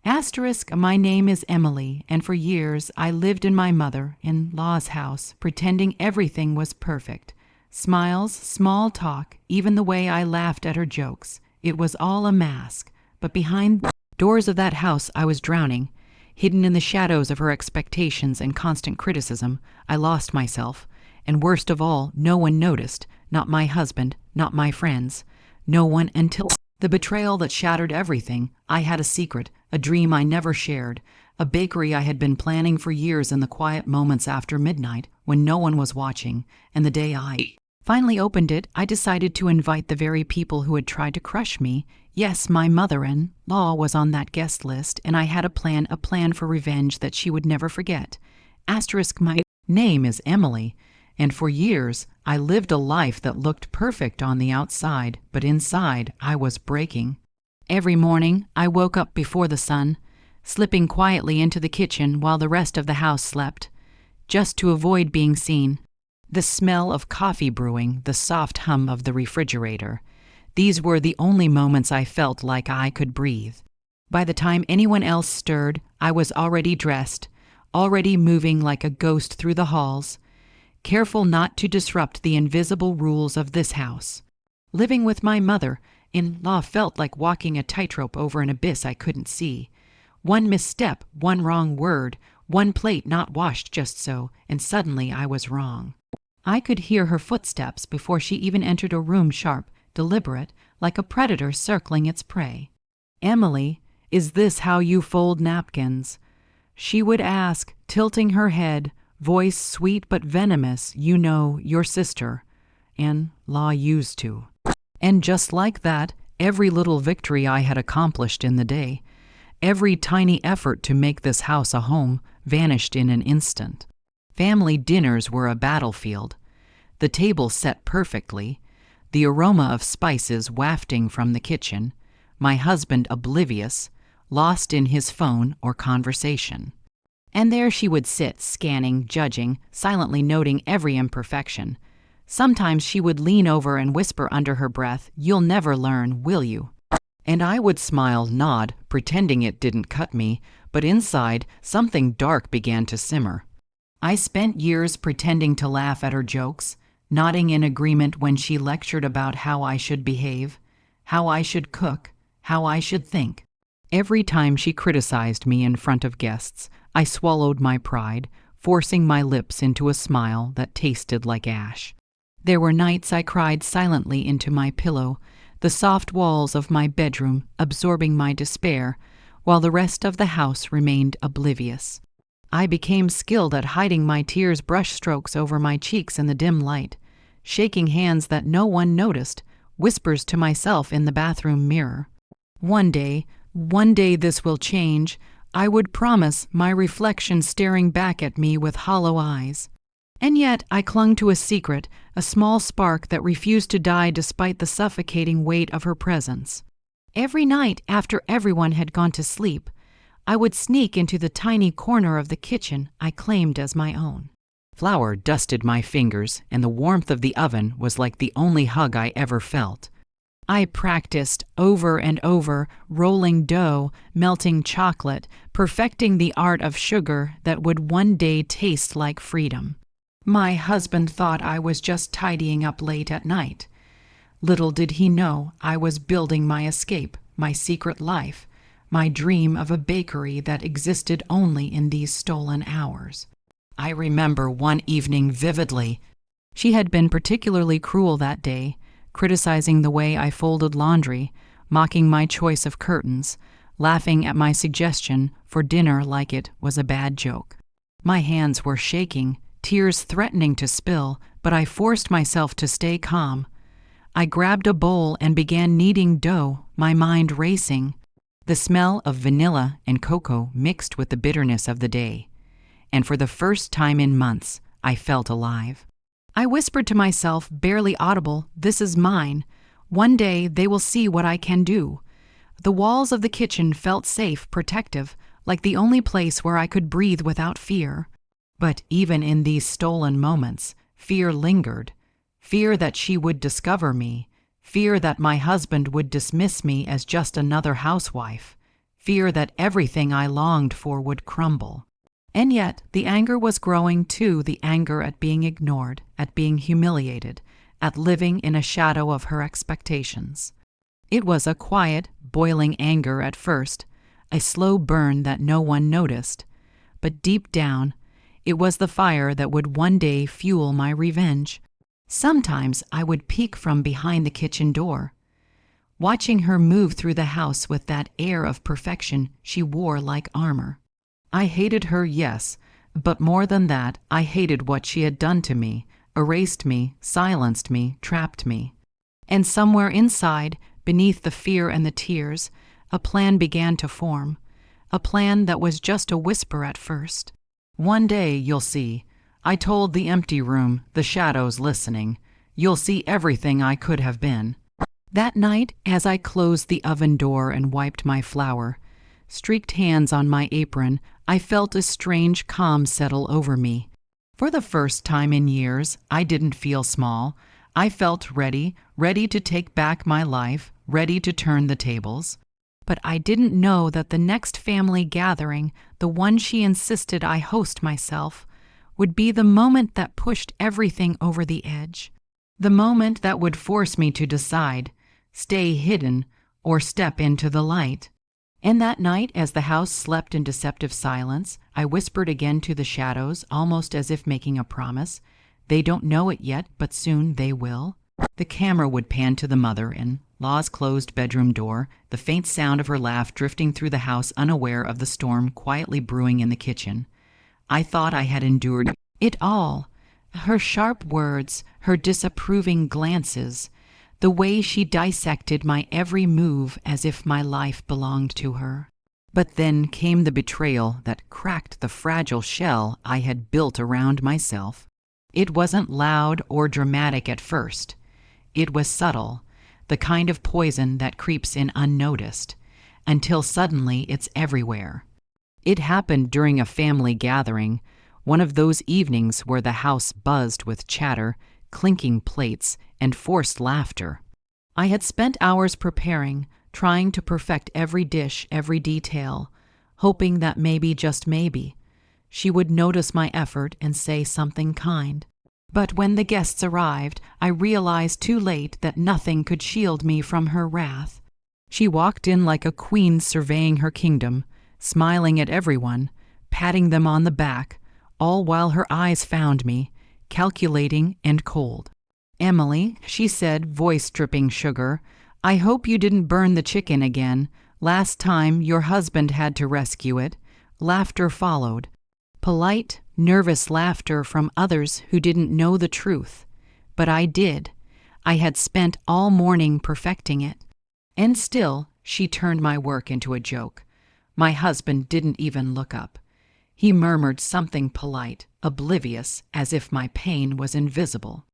My name is Emily, and for years I lived in my mother-in-law's house, pretending everything was perfect. Smiles, small talk, even the way I laughed at her jokes. It was all a mask, but behind the doors of that house I was drowning. Hidden in the shadows of her expectations and constant criticism, I lost myself. And worst of all, no one noticed, not my husband, not my friends. No one until the betrayal that shattered everything. I had a secret, a dream I never shared, a bakery I had been planning for years in the quiet moments after midnight when no one was watching, and the day I finally opened it, I decided to invite the very people who had tried to crush me. Yes, my mother-in-law was on that guest list, and I had a plan for revenge that she would never forget. My name is Emily, and for years I lived a life that looked perfect on the outside, but inside I was breaking. Every morning I woke up before the sun, slipping quietly into the kitchen while the rest of the house slept, just to avoid being seen. The smell of coffee brewing, the soft hum of the refrigerator. These were the only moments I felt like I could breathe. By the time anyone else stirred, I was already dressed, already moving like a ghost through the halls, careful not to disrupt the invisible rules of this house. Living with my mother-in-law felt like walking a tightrope over an abyss I couldn't see. One misstep, one wrong word, one plate not washed just so, and suddenly I was wrong. I could hear her footsteps before she even entered a room, sharp, deliberate, like a predator circling its prey. "Emily, is this how you fold napkins?" she would ask, tilting her head, voice sweet but venomous. "You know, your sister-in-law used to." And just like that, every little victory I had accomplished in the day, every tiny effort to make this house a home, vanished in an instant. Family dinners were a battlefield, the table set perfectly, the aroma of spices wafting from the kitchen, my husband oblivious, lost in his phone or conversation. And there she would sit, scanning, judging, silently noting every imperfection. Sometimes she would lean over and whisper under her breath, "You'll never learn, will you?" And I would smile, nod, pretending it didn't cut me, but inside, something dark began to simmer. I spent years pretending to laugh at her jokes, nodding in agreement when she lectured about how I should behave, how I should cook, how I should think. Every time she criticized me in front of guests, I swallowed my pride, forcing my lips into a smile that tasted like ash. There were nights I cried silently into my pillow, the soft walls of my bedroom absorbing my despair, while the rest of the house remained oblivious. I became skilled at hiding my tears, brushstrokes over my cheeks in the dim light, shaking hands that no one noticed, whispers to myself in the bathroom mirror. One day this will change, I would promise, my reflection staring back at me with hollow eyes. And yet I clung to a secret, a small spark that refused to die despite the suffocating weight of her presence. Every night after everyone had gone to sleep, I would sneak into the tiny corner of the kitchen I claimed as my own. Flour dusted my fingers, and the warmth of the oven was like the only hug I ever felt. I practiced over and over, rolling dough, melting chocolate, perfecting the art of sugar that would one day taste like freedom. My husband thought I was just tidying up late at night. Little did he know I was building my escape, my secret life, my dream of a bakery that existed only in these stolen hours. I remember one evening vividly. She had been particularly cruel that day, criticizing the way I folded laundry, mocking my choice of curtains, laughing at my suggestion for dinner like it was a bad joke. My hands were shaking, tears threatening to spill, but I forced myself to stay calm. I grabbed a bowl and began kneading dough, my mind racing. The smell of vanilla and cocoa mixed with the bitterness of the day. And for the first time in months, I felt alive. I whispered to myself, barely audible, "This is mine. One day they will see what I can do." The walls of the kitchen felt safe, protective, like the only place where I could breathe without fear. But even in these stolen moments, fear lingered. Fear that she would discover me. Fear that my husband would dismiss me as just another housewife. fear that everything I longed for would crumble. And yet, the anger was growing too, the anger at being ignored, at being humiliated, at living in a shadow of her expectations. It was a quiet, boiling anger at first, a slow burn that no one noticed. But deep down, it was the fire that would one day fuel my revenge. Sometimes I would peek from behind the kitchen door, watching her move through the house with that air of perfection she wore like armor. I hated her, yes, but more than that, I hated what she had done to me, erased me, silenced me, trapped me. And somewhere inside, beneath the fear and the tears, a plan began to form, a plan that was just a whisper at first. One day, you'll see, I told the empty room, the shadows listening, you'll see everything I could have been. That night, as I closed the oven door and wiped my flour, streaked hands on my apron, I felt a strange calm settle over me. For the first time in years, I didn't feel small. I felt ready to take back my life, ready to turn the tables. But I didn't know that the next family gathering, the one she insisted I host myself, would be the moment that pushed everything over the edge. The moment that would force me to decide, stay hidden or step into the light. And that night, as the house slept in deceptive silence, I whispered again to the shadows, almost as if making a promise. They don't know it yet, but soon they will. The camera would pan to the mother and Law's closed bedroom door, the faint sound of her laugh drifting through the house, unaware of the storm quietly brewing in the kitchen. I thought I had endured it all. Her sharp words, her disapproving glances, the way she dissected my every move as if my life belonged to her. But then came the betrayal that cracked the fragile shell I had built around myself. It wasn't loud or dramatic at first. It was subtle, the kind of poison that creeps in unnoticed, until suddenly it's everywhere. It happened during a family gathering, one of those evenings where the house buzzed with chatter, clinking plates, and forced laughter. I had spent hours preparing, trying to perfect every dish, every detail, hoping that maybe, just maybe, she would notice my effort and say something kind. But when the guests arrived, I realized too late that nothing could shield me from her wrath. She walked in like a queen surveying her kingdom, smiling at everyone, patting them on the back, all while her eyes found me, calculating and cold. "Emily," she said, voice dripping sugar, "I hope you didn't burn the chicken again. Last time your husband had to rescue it." Laughter followed. Polite, nervous laughter from others who didn't know the truth. But I did. I had spent all morning perfecting it. And still, she turned my work into a joke. My husband didn't even look up. He murmured something polite, oblivious, as if my pain was invisible.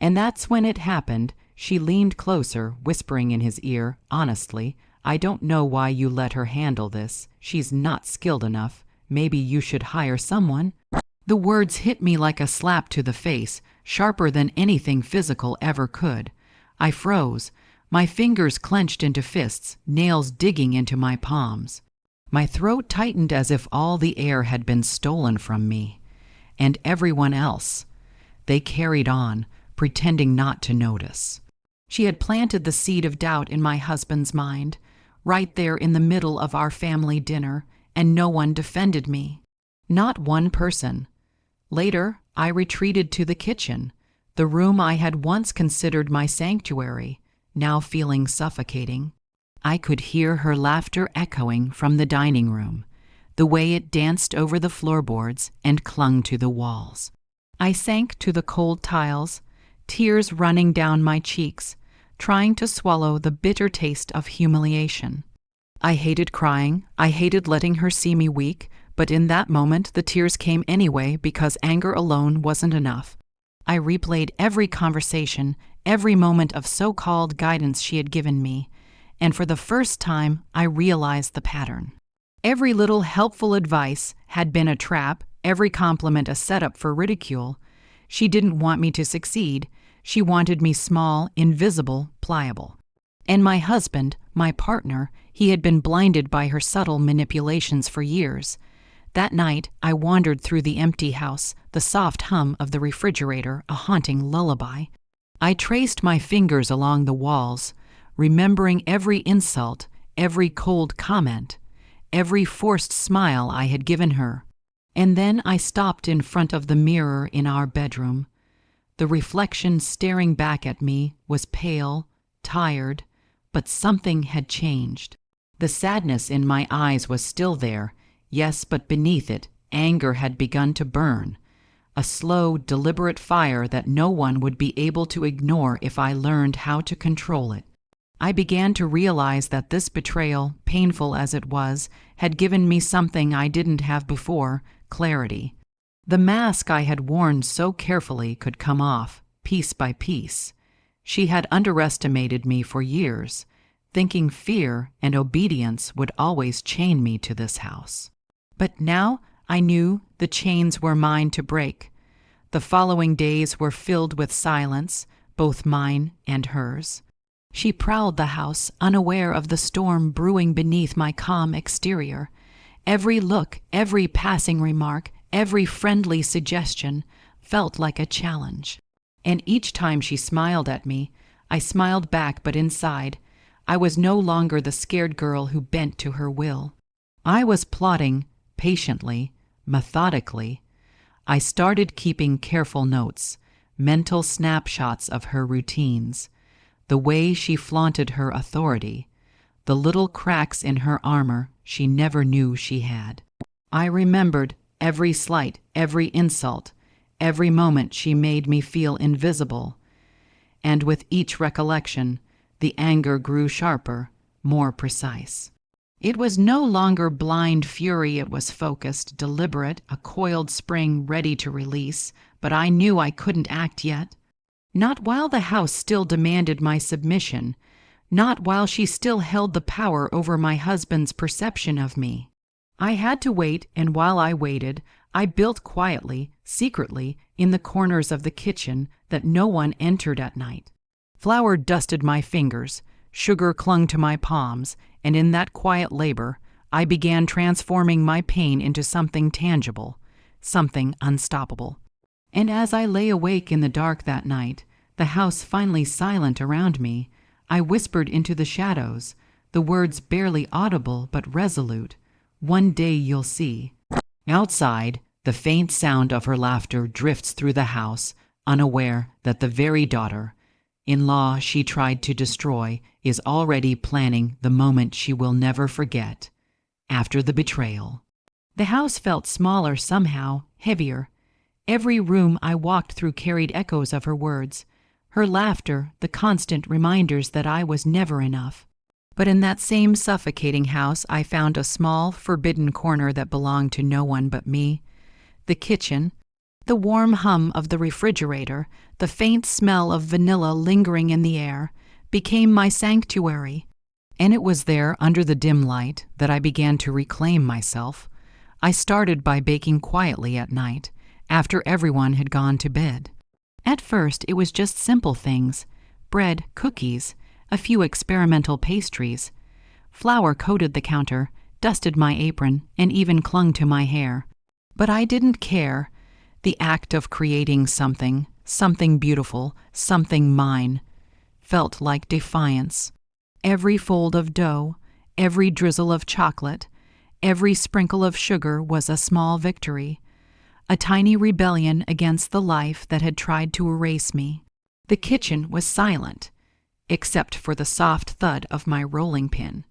And that's when it happened. She leaned closer, whispering in his ear, honestly, "I don't know why you let her handle this. She's not skilled enough. Maybe you should hire someone." The words hit me like a slap to the face, sharper than anything physical ever could. I froze, my fingers clenched into fists, nails digging into my palms. My throat tightened as if all the air had been stolen from me. And everyone else. They carried on, pretending not to notice. She had planted the seed of doubt in my husband's mind, right there in the middle of our family dinner, and no one defended me. Not one person. Later, I retreated to the kitchen, the room I had once considered my sanctuary, now feeling suffocating. I could hear her laughter echoing from the dining room, the way it danced over the floorboards and clung to the walls. I sank to the cold tiles, tears running down my cheeks, trying to swallow the bitter taste of humiliation. I hated crying, I hated letting her see me weak, but in that moment the tears came anyway because anger alone wasn't enough. I replayed every conversation, every moment of so-called guidance she had given me, and for the first time I realized the pattern. Every little helpful advice had been a trap, every compliment a setup for ridicule. She didn't want me to succeed. She wanted me small, invisible, pliable. And my husband, My partner, he had been blinded by her subtle manipulations for years. That night, I wandered through the empty house, the soft hum of the refrigerator a haunting lullaby. I traced my fingers along the walls, remembering every insult, every cold comment, every forced smile I had given her. And then I stopped in front of the mirror in our bedroom. The reflection staring back at me was pale, tired, but something had changed. The sadness in my eyes was still there, yes, but beneath it, anger had begun to burn. A slow, deliberate fire that no one would be able to ignore if I learned how to control it. I began to realize that this betrayal, painful as it was, had given me something I didn't have before: clarity. The mask I had worn so carefully could come off, piece by piece. She had underestimated me for years, thinking fear and obedience would always chain me to this house. But now I knew the chains were mine to break. The following days were filled with silence, both mine and hers. She prowled the house, unaware of the storm brewing beneath my calm exterior. Every look, every passing remark, every friendly suggestion felt like a challenge. And each time she smiled at me, I smiled back, but inside, I was no longer the scared girl who bent to her will. I was plotting, patiently, methodically. I started keeping careful notes, mental snapshots of her routines, the way she flaunted her authority, the little cracks in her armor she never knew she had. I remembered every slight, every insult, every moment she made me feel invisible. And with each recollection, the anger grew sharper, more precise. It was no longer blind fury, it was focused, deliberate, a coiled spring ready to release, but I knew I couldn't act yet. Not while the house still demanded my submission, not while she still held the power over my husband's perception of me. I had to wait, and while I waited, I built quietly, secretly, in the corners of the kitchen that no one entered at night. Flour dusted my fingers, sugar clung to my palms, and in that quiet labor, I began transforming my pain into something tangible, something unstoppable. And as I lay awake in the dark that night, the house finally silent around me, I whispered into the shadows, the words barely audible but resolute, "One day you'll see." Outside, the faint sound of her laughter drifts through the house, unaware that the very daughter-in-law she tried to destroy is already planning the moment she will never forget, after the betrayal. The house felt smaller somehow, heavier. Every room I walked through carried echoes of her words, her laughter, the constant reminders that I was never enough. But in that same suffocating house, I found a small, forbidden corner that belonged to no one but me. The kitchen, the warm hum of the refrigerator, the faint smell of vanilla lingering in the air, became my sanctuary. And it was there, under the dim light, that I began to reclaim myself. I started by baking quietly at night, after everyone had gone to bed. At first, it was just simple things: bread, cookies, a few experimental pastries. Flour coated the counter, dusted my apron, and even clung to my hair. But I didn't care. The act of creating something beautiful, something mine, felt like defiance. Every fold of dough, every drizzle of chocolate, every sprinkle of sugar was a small victory, a tiny rebellion against the life that had tried to erase me. The kitchen was silent, except for the soft thud of my rolling pin,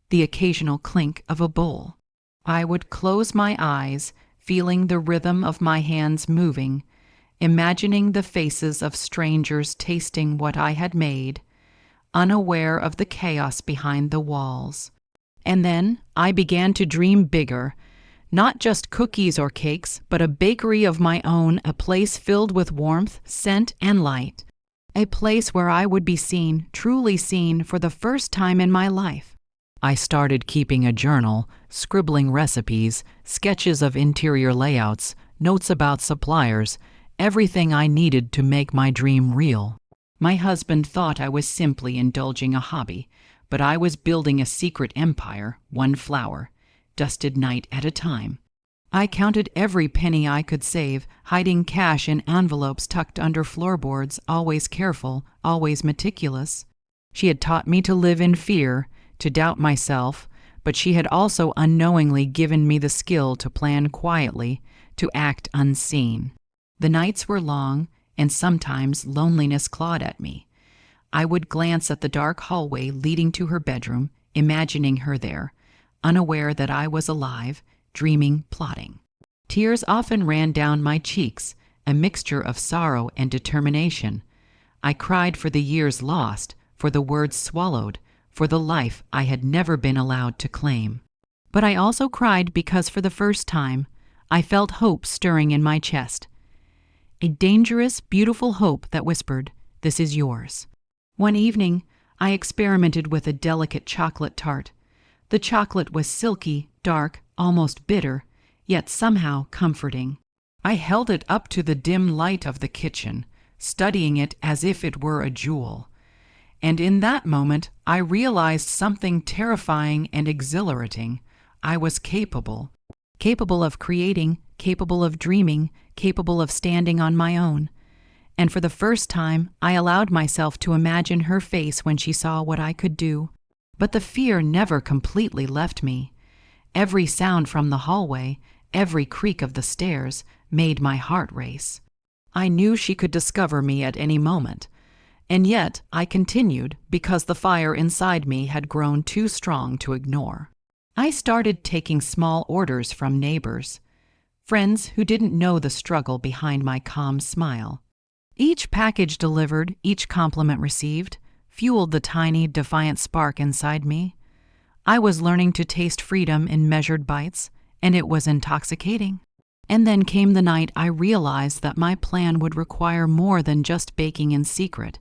the occasional clink of a bowl. I would close my eyes, feeling the rhythm of my hands moving, imagining the faces of strangers tasting what I had made, unaware of the chaos behind the walls. And then I began to dream bigger, not just cookies or cakes, but a bakery of my own, a place filled with warmth, scent, and light. A place where I would be seen, truly seen, for the first time in my life. I started keeping a journal, scribbling recipes, sketches of interior layouts, notes about suppliers, everything I needed to make my dream real. My husband thought I was simply indulging a hobby, but I was building a secret empire, one flower, dusted night at a time. I counted every penny I could save, hiding cash in envelopes tucked under floorboards, always careful, always meticulous. She had taught me to live in fear, to doubt myself, but she had also unknowingly given me the skill to plan quietly, to act unseen. The nights were long, and sometimes loneliness clawed at me. I would glance at the dark hallway leading to her bedroom, imagining her there, unaware that I was alive, dreaming, plotting. Tears often ran down my cheeks, a mixture of sorrow and determination. I cried for the years lost, for the words swallowed, for the life I had never been allowed to claim. But I also cried because for the first time, I felt hope stirring in my chest. A dangerous, beautiful hope that whispered, "This is yours." One evening, I experimented with a delicate chocolate tart. The chocolate was silky, dark, almost bitter, yet somehow comforting. I held it up to the dim light of the kitchen, studying it as if it were a jewel. And in that moment, I realized something terrifying and exhilarating. I was capable of creating, capable of dreaming, capable of standing on my own. And for the first time, I allowed myself to imagine her face when she saw what I could do. But the fear never completely left me. Every sound from the hallway, every creak of the stairs, made my heart race. I knew she could discover me at any moment. And yet I continued because the fire inside me had grown too strong to ignore. I started taking small orders from neighbors, friends who didn't know the struggle behind my calm smile. Each package delivered, each compliment received, fueled the tiny, defiant spark inside me. I was learning to taste freedom in measured bites, and it was intoxicating. And then came the night I realized that my plan would require more than just baking in secret.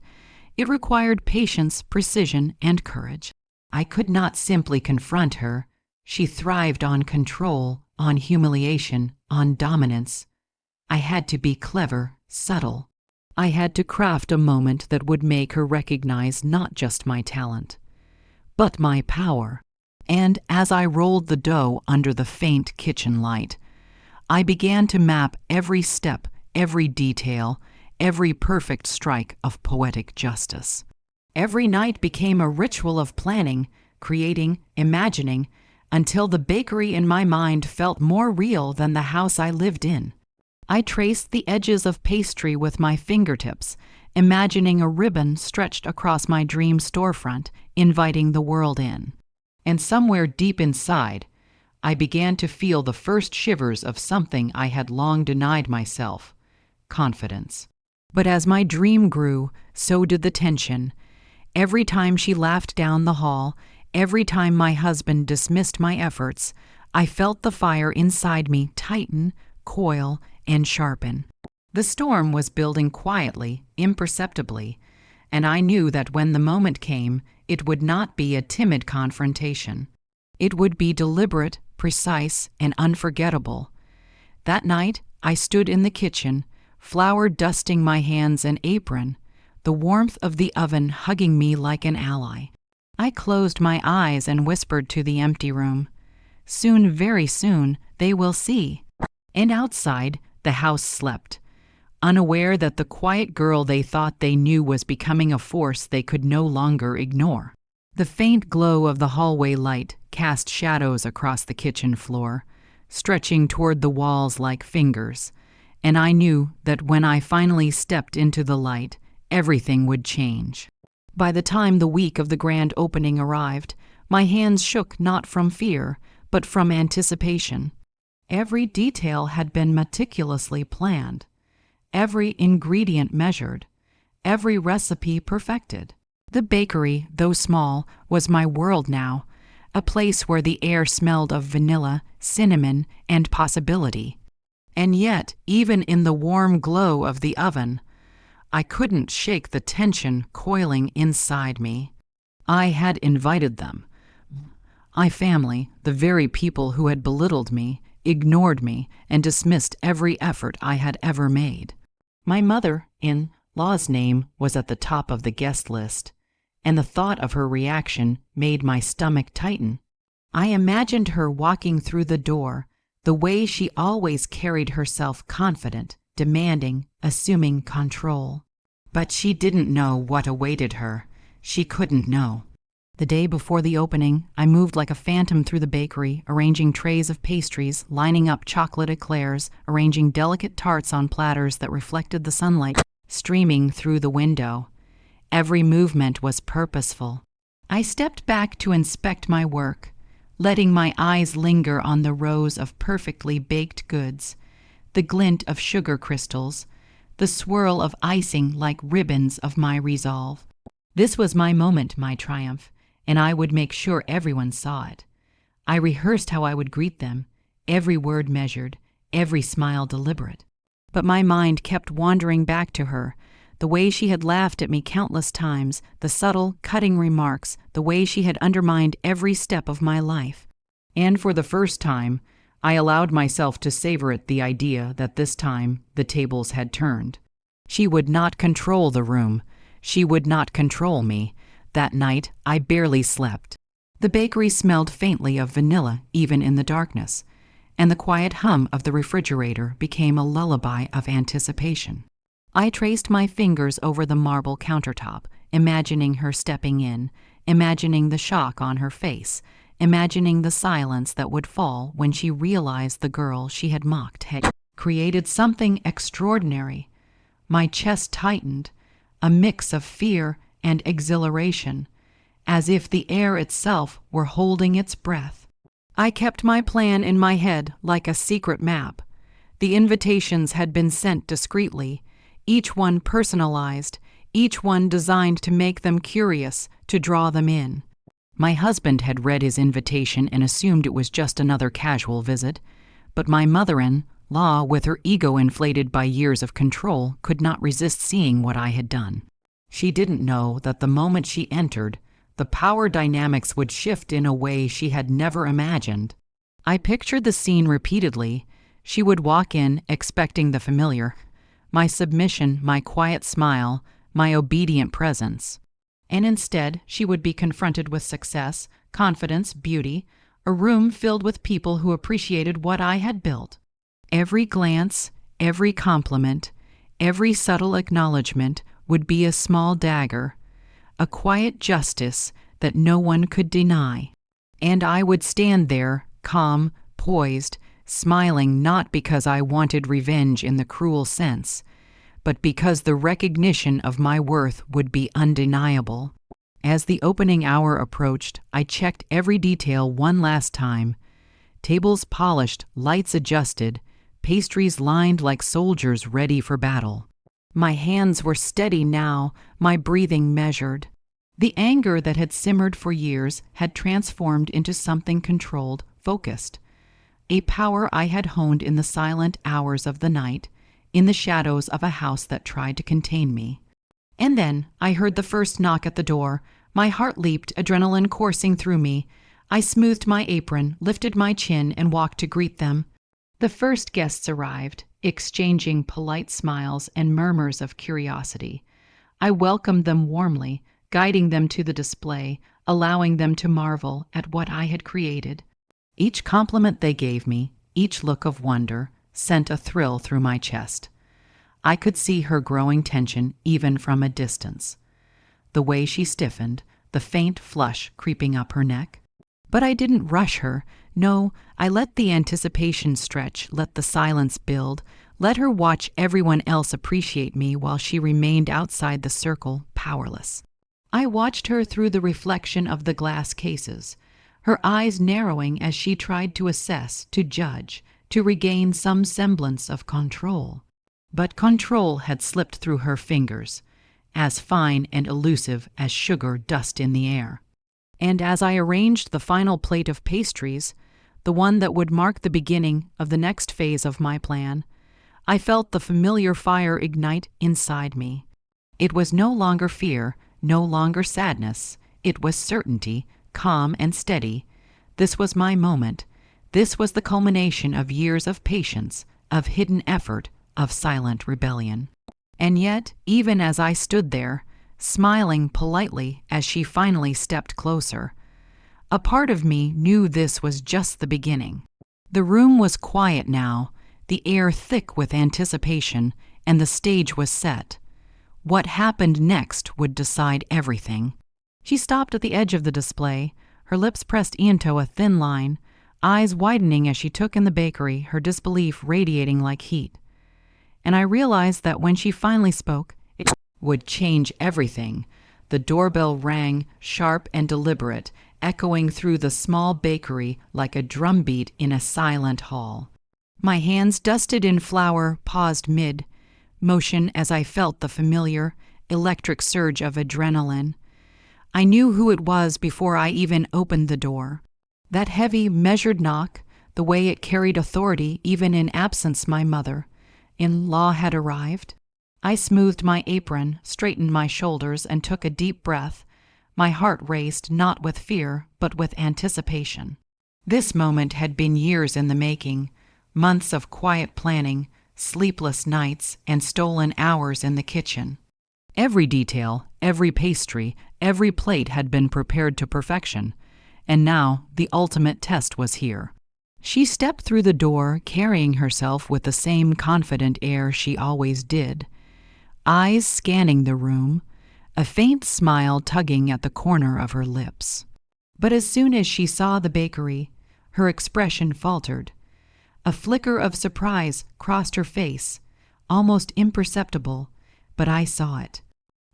It required patience, precision, and courage. I could not simply confront her. She thrived on control, on humiliation, on dominance. I had to be clever, subtle. I had to craft a moment that would make her recognize not just my talent, but my power. And as I rolled the dough under the faint kitchen light, I began to map every step, every detail, every perfect strike of poetic justice. Every night became a ritual of planning, creating, imagining, until the bakery in my mind felt more real than the house I lived in. I traced the edges of pastry with my fingertips, imagining a ribbon stretched across my dream storefront, inviting the world in. And somewhere deep inside, I began to feel the first shivers of something I had long denied myself: confidence. But as my dream grew, so did the tension. Every time she laughed down the hall, every time my husband dismissed my efforts, I felt the fire inside me tighten, coil, and sharpen. The storm was building quietly, imperceptibly, and I knew that when the moment came, it would not be a timid confrontation. It would be deliberate, precise, and unforgettable. That night, I stood in the kitchen, flour dusting my hands and apron, the warmth of the oven hugging me like an ally. I closed my eyes and whispered to the empty room, "Soon, very soon, they will see." And outside, the house slept, unaware that the quiet girl they thought they knew was becoming a force they could no longer ignore. The faint glow of the hallway light cast shadows across the kitchen floor, stretching toward the walls like fingers, and I knew that when I finally stepped into the light, everything would change. By the time the week of the grand opening arrived, my hands shook not from fear, but from anticipation. Every detail had been meticulously planned, every ingredient measured, every recipe perfected. The bakery, though small, was my world now, a place where the air smelled of vanilla, cinnamon, and possibility. And yet, even in the warm glow of the oven, I couldn't shake the tension coiling inside me. I had invited them. My family, the very people who had belittled me, ignored me, and dismissed every effort I had ever made. My mother-in-law's name was at the top of the guest list, and the thought of her reaction made my stomach tighten. I imagined her walking through the door, the way she always carried herself, confident, demanding, assuming control. But she didn't know what awaited her. She couldn't know. The day before the opening, I moved like a phantom through the bakery, arranging trays of pastries, lining up chocolate eclairs, arranging delicate tarts on platters that reflected the sunlight streaming through the window. Every movement was purposeful. I stepped back to inspect my work, letting my eyes linger on the rows of perfectly baked goods, the glint of sugar crystals, the swirl of icing like ribbons of my resolve. This was my moment, my triumph, and I would make sure everyone saw it. I rehearsed how I would greet them, every word measured, every smile deliberate. But my mind kept wandering back to her, the way she had laughed at me countless times, the subtle, cutting remarks, the way she had undermined every step of my life. And for the first time, I allowed myself to savor it, the idea that this time the tables had turned. She would not control the room. She would not control me. That night, I barely slept. The bakery smelled faintly of vanilla even in the darkness, and the quiet hum of the refrigerator became a lullaby of anticipation. I traced my fingers over the marble countertop, imagining her stepping in, imagining the shock on her face, imagining the silence that would fall when she realized the girl she had mocked had created something extraordinary. My chest tightened, a mix of fear and exhilaration, as if the air itself were holding its breath. I kept my plan in my head like a secret map. The invitations had been sent discreetly, each one personalized, each one designed to make them curious, to draw them in. My husband had read his invitation and assumed it was just another casual visit, but my mother-in-law, with her ego inflated by years of control, could not resist seeing what I had done. She didn't know that the moment she entered, the power dynamics would shift in a way she had never imagined. I pictured the scene repeatedly. She would walk in expecting the familiar, my submission, my quiet smile, my obedient presence. And instead, she would be confronted with success, confidence, beauty, a room filled with people who appreciated what I had built. Every glance, every compliment, every subtle acknowledgement would be a small dagger, a quiet justice that no one could deny. And I would stand there, calm, poised, smiling, not because I wanted revenge in the cruel sense, but because the recognition of my worth would be undeniable. As the opening hour approached, I checked every detail one last time. Tables polished, lights adjusted, pastries lined like soldiers ready for battle. My hands were steady now, my breathing measured. The anger that had simmered for years had transformed into something controlled, focused. A power I had honed in the silent hours of the night, in the shadows of a house that tried to contain me. And then I heard the first knock at the door. My heart leaped, adrenaline coursing through me. I smoothed my apron, lifted my chin, and walked to greet them. The first guests arrived, exchanging polite smiles and murmurs of curiosity. I welcomed them warmly, guiding them to the display, allowing them to marvel at what I had created. Each compliment they gave me, each look of wonder, sent a thrill through my chest. I could see her growing tension even from a distance. The way she stiffened, the faint flush creeping up her neck. But I didn't rush her. No, I let the anticipation stretch, let the silence build, let her watch everyone else appreciate me while she remained outside the circle, powerless. I watched her through the reflection of the glass cases, her eyes narrowing as she tried to assess, to judge, to regain some semblance of control. But control had slipped through her fingers, as fine and elusive as sugar dust in the air. And as I arranged the final plate of pastries, the one that would mark the beginning of the next phase of my plan, I felt the familiar fire ignite inside me. It was no longer fear, no longer sadness. It was certainty, calm and steady. This was my moment. This was the culmination of years of patience, of hidden effort, of silent rebellion. And yet, even as I stood there, smiling politely as she finally stepped closer. A part of me knew this was just the beginning. The room was quiet now, the air thick with anticipation, and the stage was set. What happened next would decide everything. She stopped at the edge of the display, her lips pressed into a thin line, eyes widening as she took in the bakery, her disbelief radiating like heat. And I realized that when she finally spoke, it would change everything. The doorbell rang, sharp and deliberate, echoing through the small bakery like a drumbeat in a silent hall. My hands, dusted in flour, paused mid-motion as I felt the familiar, electric surge of adrenaline. I knew who it was before I even opened the door. That heavy, measured knock, the way it carried authority even in absence my mother-in-law had arrived. I smoothed my apron, straightened my shoulders, and took a deep breath. My heart raced not with fear, but with anticipation. This moment had been years in the making, months of quiet planning, sleepless nights, and stolen hours in the kitchen. Every detail, every pastry, every plate had been prepared to perfection, and now the ultimate test was here. She stepped through the door, carrying herself with the same confident air she always did, eyes scanning the room, a faint smile tugging at the corner of her lips. But as soon as she saw the bakery, her expression faltered. A flicker of surprise crossed her face, almost imperceptible, but I saw it.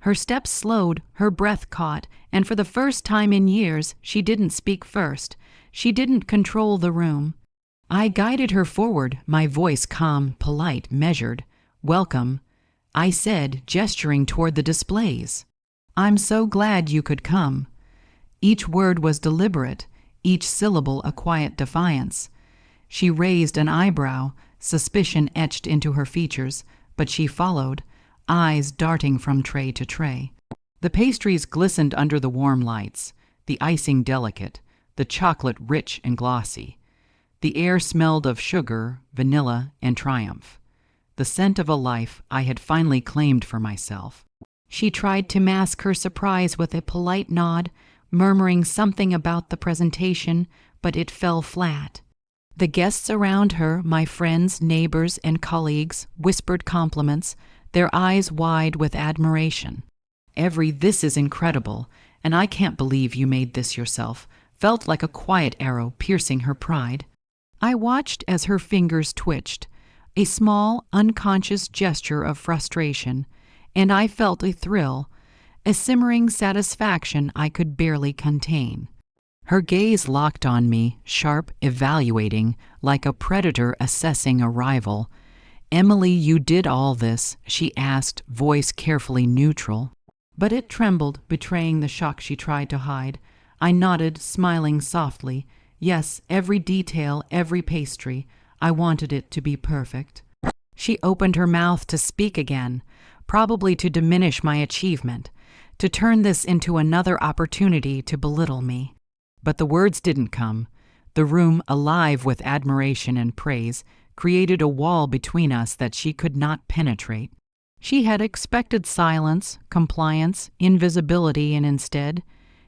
Her steps slowed, her breath caught, and for the first time in years, she didn't speak first. She didn't control the room. I guided her forward, my voice calm, polite, measured. "Welcome," I said, gesturing toward the displays. "I'm so glad you could come." Each word was deliberate, each syllable a quiet defiance. She raised an eyebrow, suspicion etched into her features, but she followed, eyes darting from tray to tray. The pastries glistened under the warm lights, the icing delicate, the chocolate rich and glossy. The air smelled of sugar, vanilla, and triumph. The scent of a life I had finally claimed for myself. She tried to mask her surprise with a polite nod, murmuring something about the presentation, but it fell flat. The guests around her, my friends, neighbors, and colleagues, whispered compliments, their eyes wide with admiration. Every "this is incredible," and "I can't believe you made this yourself," felt like a quiet arrow piercing her pride. I watched as her fingers twitched, a small, unconscious gesture of frustration, and I felt a thrill, a simmering satisfaction I could barely contain. Her gaze locked on me, sharp, evaluating, like a predator assessing a rival. "Emily, you did all this?" she asked, voice carefully neutral. But it trembled, betraying the shock she tried to hide. I nodded, smiling softly. Yes, every detail, every pastry. I wanted it to be perfect. She opened her mouth to speak again, probably to diminish my achievement, to turn this into another opportunity to belittle me. But the words didn't come. The room, alive with admiration and praise, created a wall between us that she could not penetrate. She had expected silence, compliance, invisibility, and instead,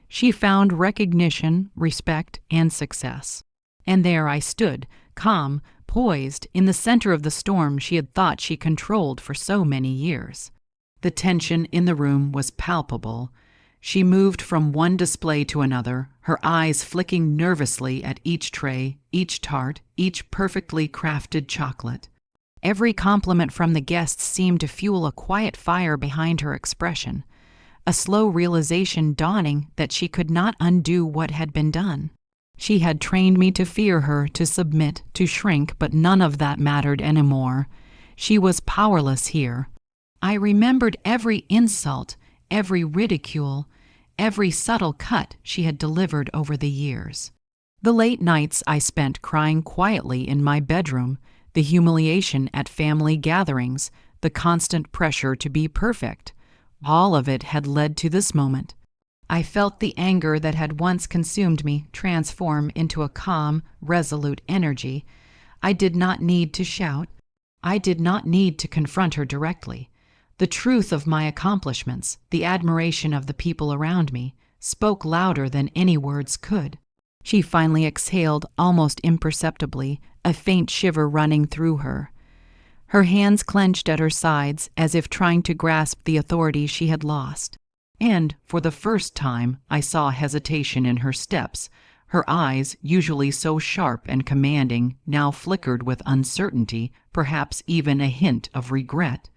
she found recognition, respect, and success. And there I stood, calm, poised, in the center of the storm she had thought she controlled for so many years. The tension in the room was palpable. She moved from one display to another, her eyes flicking nervously at each tray, each tart, each perfectly crafted chocolate. Every compliment from the guests seemed to fuel a quiet fire behind her expression, a slow realization dawning that she could not undo what had been done. She had trained me to fear her, to submit, to shrink, but none of that mattered anymore. She was powerless here. I remembered every insult, every ridicule, every subtle cut she had delivered over the years. The late nights I spent crying quietly in my bedroom, the humiliation at family gatherings, the constant pressure to be perfect, all of it had led to this moment. I felt the anger that had once consumed me transform into a calm, resolute energy. I did not need to shout. I did not need to confront her directly. The truth of my accomplishments, the admiration of the people around me, spoke louder than any words could. She finally exhaled almost imperceptibly, a faint shiver running through her. Her hands clenched at her sides as if trying to grasp the authority she had lost. And, for the first time, I saw hesitation in her steps. Her eyes, usually so sharp and commanding, now flickered with uncertainty, perhaps even a hint of regret.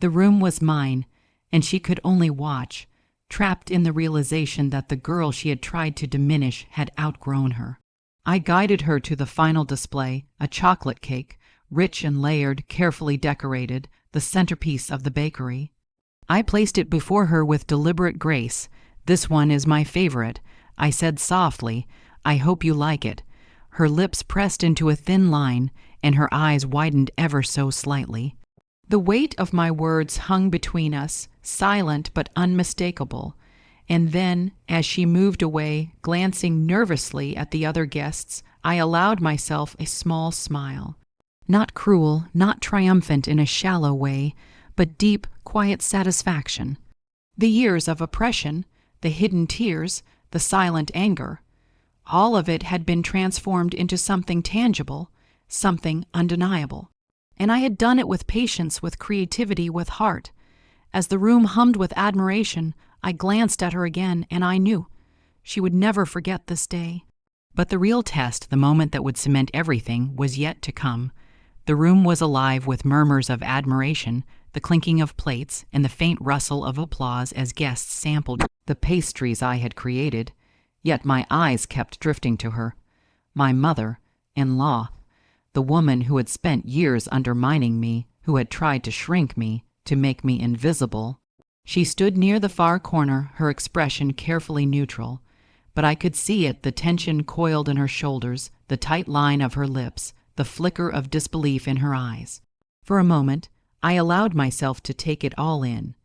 The room was mine, and she could only watch, trapped in the realization that the girl she had tried to diminish had outgrown her. I guided her to the final display, a chocolate cake, rich and layered, carefully decorated, the centerpiece of the bakery. I placed it before her with deliberate grace. "This one is my favorite," I said softly. "I hope you like it." Her lips pressed into a thin line, and her eyes widened ever so slightly. The weight of my words hung between us, silent but unmistakable. And then, as she moved away, glancing nervously at the other guests, I allowed myself a small smile. Not cruel, not triumphant in a shallow way, but deep, quiet satisfaction. The years of oppression, the hidden tears, the silent anger, all of it had been transformed into something tangible, something undeniable. And I had done it with patience, with creativity, with heart. As the room hummed with admiration, I glanced at her again, and I knew she would never forget this day. But the real test, the moment that would cement everything, was yet to come. The room was alive with murmurs of admiration, the clinking of plates, and the faint rustle of applause as guests sampled the pastries I had created. Yet my eyes kept drifting to her. My mother-in-law, the woman who had spent years undermining me, who had tried to shrink me, to make me invisible. She stood near the far corner, her expression carefully neutral. But I could see it, the tension coiled in her shoulders, the tight line of her lips, the flicker of disbelief in her eyes. For a moment, I allowed myself to take it all in.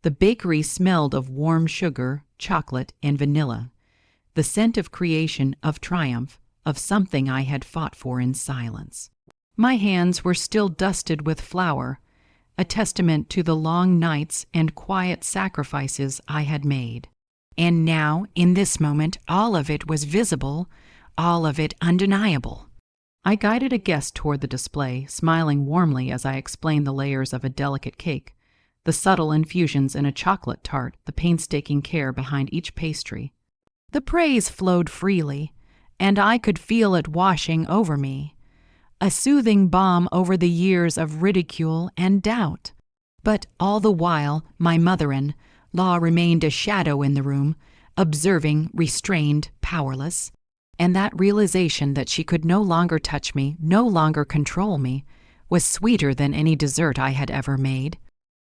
The bakery smelled of warm sugar, chocolate, and vanilla. The scent of creation, of triumph, of something I had fought for in silence. My hands were still dusted with flour, a testament to the long nights and quiet sacrifices I had made. And now, in this moment, all of it was visible, all of it undeniable. I guided a guest toward the display, smiling warmly as I explained the layers of a delicate cake, the subtle infusions in a chocolate tart, the painstaking care behind each pastry. The praise flowed freely, and I could feel it washing over me, a soothing balm over the years of ridicule and doubt. But all the while, my mother-in-law remained a shadow in the room, observing, restrained, powerless. And that realization that she could no longer touch me, no longer control me, was sweeter than any dessert I had ever made.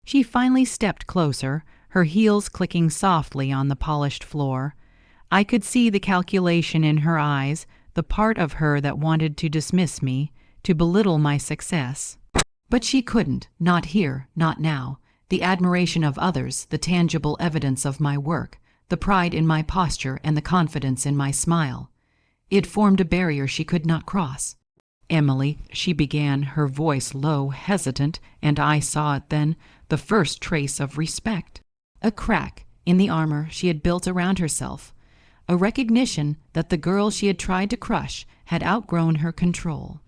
She finally stepped closer, her heels clicking softly on the polished floor. I could see the calculation in her eyes, the part of her that wanted to dismiss me, to belittle my success. But she couldn't, not here, not now. The admiration of others, the tangible evidence of my work, the pride in my posture and the confidence in my smile. It formed a barrier she could not cross. "Emily," she began, her voice low, hesitant, and I saw it then, the first trace of respect. A crack in the armor she had built around herself, a recognition that the girl she had tried to crush had outgrown her control.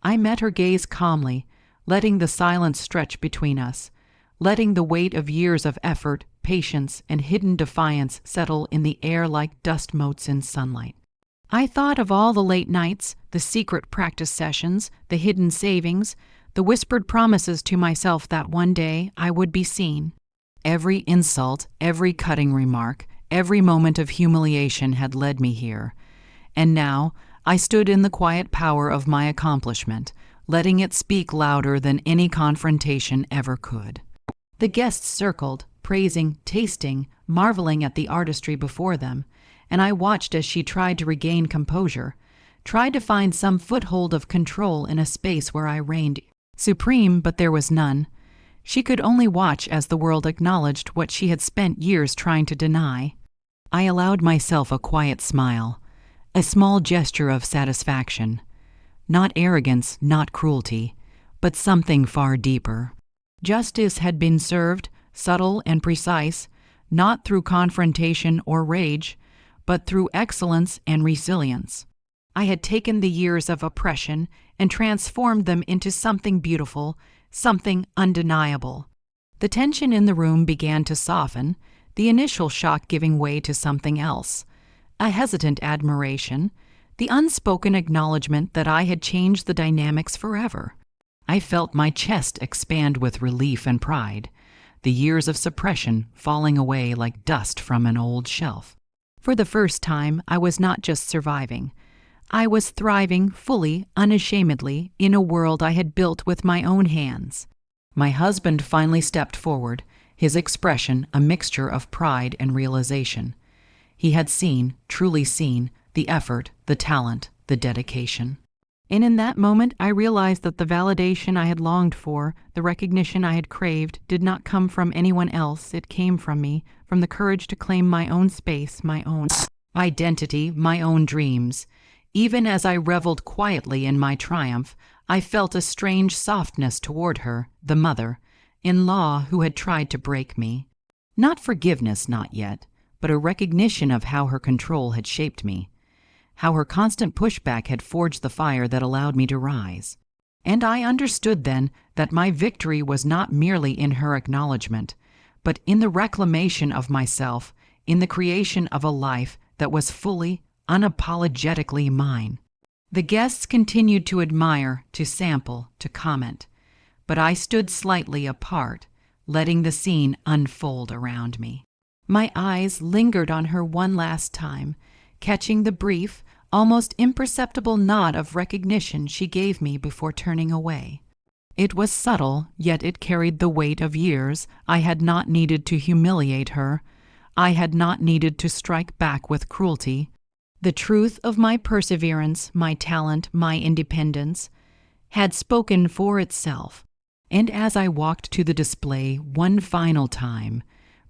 I met her gaze calmly, letting the silence stretch between us, letting the weight of years of effort, patience, and hidden defiance settle in the air like dust motes in sunlight. I thought of all the late nights, the secret practice sessions, the hidden savings, the whispered promises to myself that one day I would be seen. Every insult, every cutting remark, every moment of humiliation had led me here. And now I stood in the quiet power of my accomplishment, letting it speak louder than any confrontation ever could. The guests circled, praising, tasting, marveling at the artistry before them, and I watched as she tried to regain composure, tried to find some foothold of control in a space where I reigned supreme, but there was none. She could only watch as the world acknowledged what she had spent years trying to deny. I allowed myself a quiet smile, a small gesture of satisfaction. Not arrogance, not cruelty, but something far deeper. Justice had been served, subtle and precise, not through confrontation or rage, but through excellence and resilience. I had taken the years of oppression and transformed them into something beautiful, something undeniable. The tension in the room began to soften, the initial shock giving way to something else, a hesitant admiration, the unspoken acknowledgement that I had changed the dynamics forever. I felt my chest expand with relief and pride, the years of suppression falling away like dust from an old shelf. For the first time, I was not just surviving. I was thriving fully, unashamedly, in a world I had built with my own hands. My husband finally stepped forward, his expression a mixture of pride and realization. He had seen, truly seen, the effort, the talent, the dedication. And in that moment, I realized that the validation I had longed for, the recognition I had craved, did not come from anyone else. It came from me, from the courage to claim my own space, my own identity, my own dreams. Even as I reveled quietly in my triumph, I felt a strange softness toward her, the mother-in-law who had tried to break me. Not forgiveness, not yet, but a recognition of how her control had shaped me, how her constant pushback had forged the fire that allowed me to rise. And I understood then that my victory was not merely in her acknowledgement, but in the reclamation of myself, in the creation of a life that was fully, unapologetically mine. The guests continued to admire, to sample, to comment, but I stood slightly apart, letting the scene unfold around me. My eyes lingered on her one last time, catching the brief, almost imperceptible nod of recognition she gave me before turning away. It was subtle, yet it carried the weight of years. I had not needed to humiliate her. I had not needed to strike back with cruelty. The truth of my perseverance, my talent, my independence, had spoken for itself. And as I walked to the display one final time,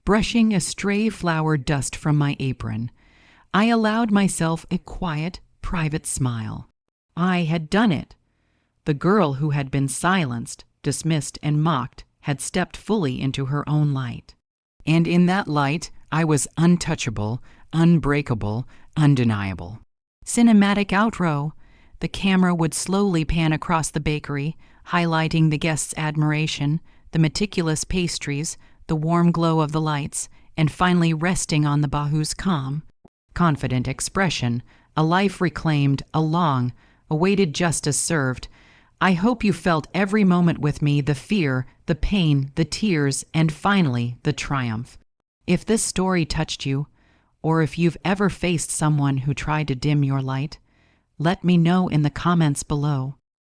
brushing a stray flower dust from my apron, I allowed myself a quiet, private smile. I had done it. The girl who had been silenced, dismissed, and mocked had stepped fully into her own light. And in that light, I was untouchable, unbreakable, undeniable. Cinematic outro. The camera would slowly pan across the bakery, highlighting the guests' admiration, the meticulous pastries, the warm glow of the lights, and finally resting on the Bahu's calm, confident expression, a life reclaimed, a long, awaited justice served. I hope you felt every moment with me, the fear, the pain, the tears, and finally, the triumph. If this story touched you, or if you've ever faced someone who tried to dim your light, let me know in the comments below.